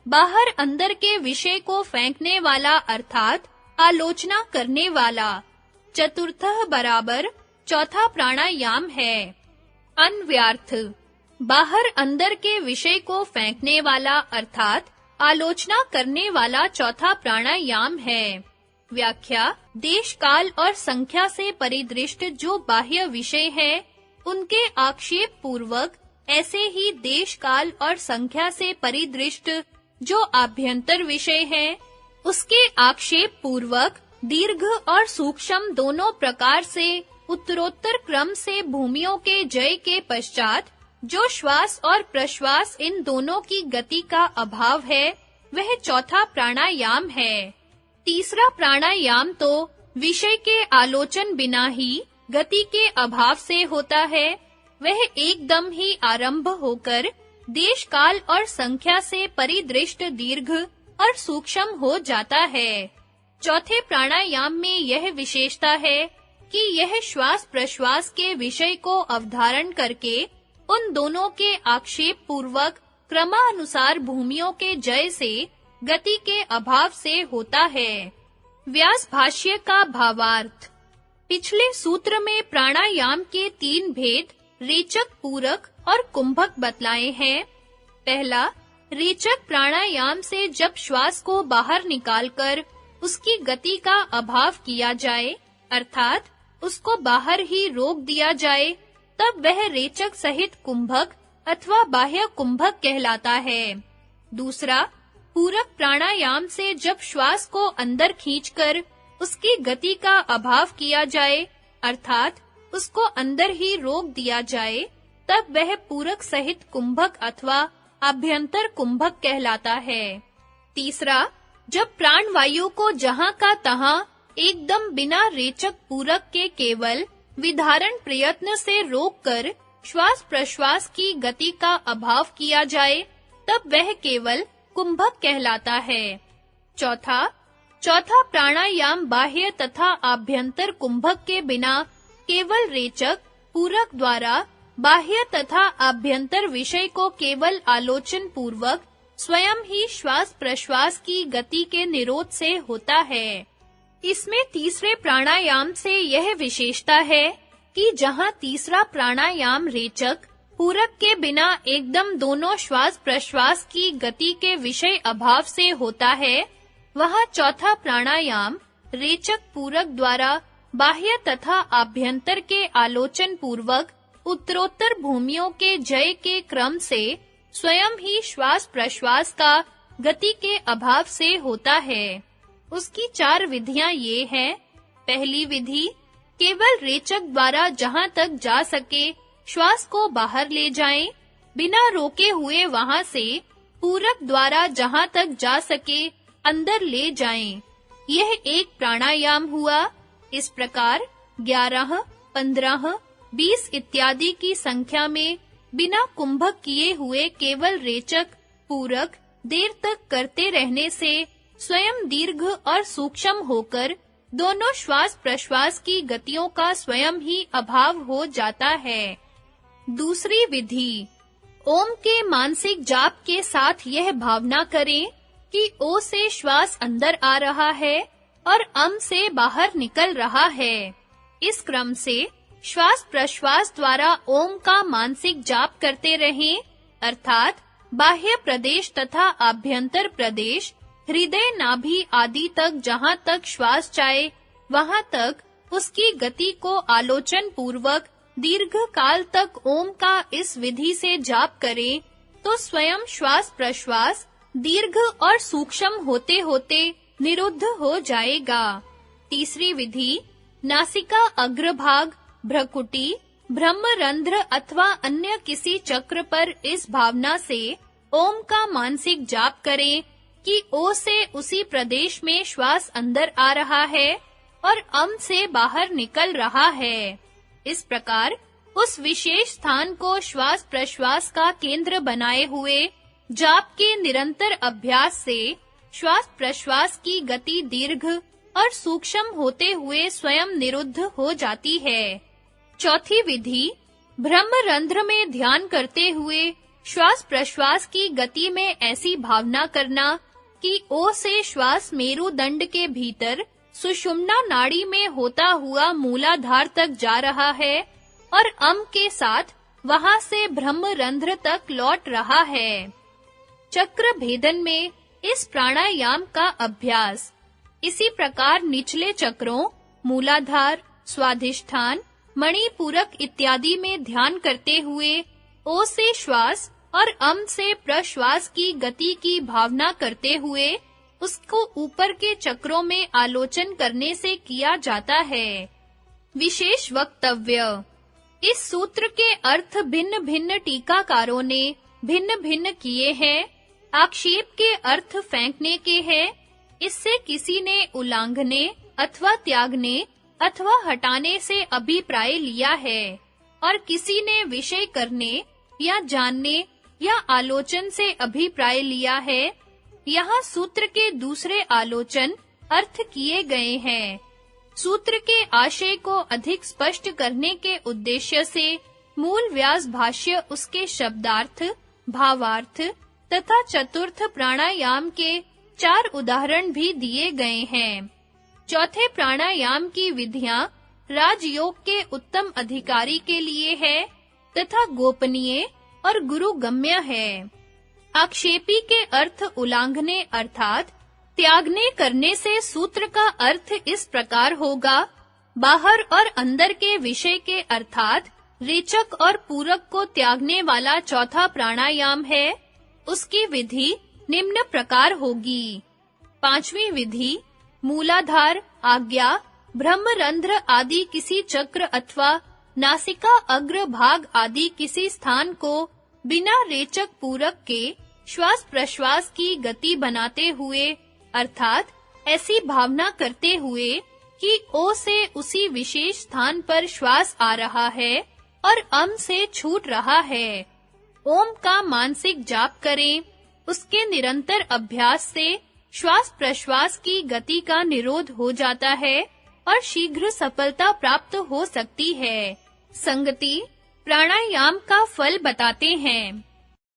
बाहर अंदर के विषय को फेंकने वाला अर्थात आलोचना करने वाला। चतुर्थः बराबर चौथा प्राणायाम है। अन्व्यार्थ, बाहर अंदर के विषय को फेंकने वाला अर्थात आलोचना करने वाला चौथा प्राणायाम है। व्याख्या, देश काल और संख्या से परिदृष्ट जो बाह्य विषय है, उनके आक्षेप पूर्वक ऐसे ही देश काल और संख्या से परिदृष्ट जो आभ्यंतर विषय है, उसके आक्षेप पूर्वक दीर्घ और सूक्ष्म दोनों प्रकार से उत्तरोत्तर क्रम से भूमियों के जय के पश्चात जो श्वास और प्रश्वास इन दोनों की गति का अभाव है, वह चौथा प्राणायाम है। तीसरा प्राणायाम तो विषय के आलोचन बिना ही गति के अभाव से होता है, वह एकदम ही आरंभ होकर देश काल और संख्या से परिदृष्ट दीर्घ और सूक्ष्म हो जाता है। चौथे प्राणायाम में यह विशेषता है कि यह श्वास प्रश्वास के विषय को अवधारण करके उन दोनों के आक्षेप पूर्वक क्रमानुसार भूमियों के जय से गति के अभाव से होता है। व्यास भाष्य का भावार्थ। पिछले सूत्र में प्राणायाम के 3 भेद रेचक, पूरक और कुंभक बतलाए हैं। पहला, रेचक प्राणायाम से जब श्वास को बाहर निकालकर उसकी गति का अभाव किया जाए, अर्थात उसको बाहर ही रोक दिया जाए, तब वह रेचक सहित कुंभक अथवा बाह्य कुंभक कहलाता है। दूसरा, पूरक प्राणायाम से जब श्वास को अंदर खींचकर उसकी गति का अभाव किया जाए, अर्थात उसको अंदर ही रोक दिया जाए, तब वह पूरक सहित कुंभक अथवा आभ्यंतर कुंभक कहलाता है। तीसरा, जब प्राणवायु को जहां का तहां एकदम बिना रेचक पूरक के केवल विधारण प्रयत्न से रोककर श्वास प्रश्वास की गति का अभाव किया जाए, तब वह केवल कुंभक कहलाता है। चौथा प्राणायाम बाह्य तथा आभ्यंतर कुंभक के बिना केवल रेचक पूरक द्वारा बाह्य तथा आभ्यंतर विषय को केवल आलोचन पूर्वक स्वयं ही श्वास प्रश्वास की गति के निरोध से होता है। इसमें तीसरे प्राणायाम से यह विशेषता है कि जहां तीसरा प्राणायाम रेचक पूरक के बिना एकदम दोनों श्वास प्रश्वास की गति के विषय अभाव से होता है, वहां चौथा प्राणायाम रेचक पूरक द्वारा बाह्य तथा आभ्यंतर के आलोचन पूर्वक उत्तरोत्तर भूमियों के जय के क्रम से स्वयं ही श्वास प्रश्वास का गति के अभाव से होता है। उसकी 4 विधियां ये हैं। पहली विधि, केवल रेचक द्वारा जहां तक जा सके श्वास को बाहर ले जाएं, बिना रोके हुए वहां से पूरक द्वारा जहां तक जा सके अंदर ले जाएं। यह एक प्राणायाम हुआ। इस प्रकार 11, 15, 20 इत्यादि की संख्या में बिना कुंभक किए हुए केवल रेचक पूरक देर तक करते रहने से स्वयं दीर्घ और सूक्ष्म होकर दोनों श्वास प्रश्वास की गतियों का स्वयं ही अभाव हो जाता है। दूसरी विधि, ओम के मानसिक जाप के साथ यह भावना करें कि ओ से श्वास अंदर आ रहा है और अम से बाहर निकल रहा है। इस क्रम से श्वास प्रश्वास द्वारा ओम का मानसिक जाप करते रहें, अर्थात बाह्य प्रदेश तथा आभ्यंतर प्रदेश, हृदय नाभि आदि तक जहां तक श्वास जाए वहां तक उसकी गति को आलोचन पूर्वक दीर्घ काल तक ओम का इस विधि से जाप करें, तो स्वयं श्वास प्रश्वास दीर्घ और सूक्ष्म होते होते निरुद्ध हो जाएगा। तीसरी विधि, नासिका अग्रभाग, भ्रकुटी, ब्रह्मरंध्र अथवा अन्य किसी चक्र पर इस भावना से ओम का मानसिक जाप करें कि ओ से उसी प्रदेश में श्वास अंदर आ रहा है और अम से बाहर निकल रहा है। इस प्रकार उस विशेष स्थान को श्वास प्रश्वास का केंद्र बनाए हुए जाप के निरंतर अभ्यास से श्वास प्रश्वास की गति दीर्घ और सूक्ष्म होते हुए स्वयं निरुद्ध हो जाती है। चौथी विधि, ब्रह्मरंध्र में ध्यान करते हुए श्वास प्रश्वास की गति में ऐसी भावना करना कि ओ से श्वास मेरुदंड के भीतर सुषुम्ना नाड़ी में होता हुआ मूलाधार तक जा रहा है और अम के साथ वहां से ब्रह्मरंध्र तक लौट रहा है। चक्र भेदन में इस प्राणायाम का अभ्यास इसी प्रकार निचले चक्रों मूलाधार, स्वाधिष्ठान, मणिपूरक इत्यादि में ध्यान करते हुए ओ से श्वास और अम से प्रश्वास की गति की भावना करते हुए उसको ऊपर के चक्रों में आलोचन करने से किया जाता है। विशेष वक्तव्य। इस सूत्र के अर्थ भिन्न-भिन्न टीकाकारों ने भिन्न-भिन्न किए हैं। आक्षेप के अर्थ फेंकने के हैं। इससे किसी ने उल्लंघने अथवा त्यागने अथवा हटाने से अभिप्राय लिया है और किसी ने विषय करने या जानने या आलोचन से अभिप्राय लिया है। यहाँ सूत्र के दूसरे आलोचन अर्थ किए गए हैं। सूत्र के आशय को अधिक स्पष्ट करने के उद्देश्य से मूल व्यास भाष्य उसके शब्दार्थ, भावार्थ तथा चतुर्थ प्राणायाम के 4 उदाहरण भी दिए गए हैं। चौथे प्राणायाम की विधियां राजयोग के उत्तम अधिकारी के लिए है तथा गोपनीय और गुरुगम्य है। आक्षेपी के अर्थ उल्लंघने अर्थात त्यागने करने से सूत्र का अर्थ इस प्रकार होगा। बाहर और अंदर के विषय के अर्थात रेचक और पूरक को त्यागने वाला चौथा प्राणायाम है। उसकी विधि निम्न प्रकार होगी। 5वीं विधि मूलाधार, आज्ञा, ब्रह्मरंध्र आदि किसी चक्र अथवा नासिका अग्र भाग आदि किसी स्थान को बिना रेचक पूरक के श्वास प्रश्वास की गति बनाते हुए अर्थात ऐसी भावना करते हुए कि ओ से उसी विशेष स्थान पर श्वास आ रहा है और अम से छूट रहा है। ओम का मानसिक जाप करें। उसके निरंतर अभ्यास से श्वास प्रश्वास की गति का निरोध हो जाता है और शीघ्र सफलता प्राप्त हो सकती है। संगति प्राणायाम का फल बताते हैं।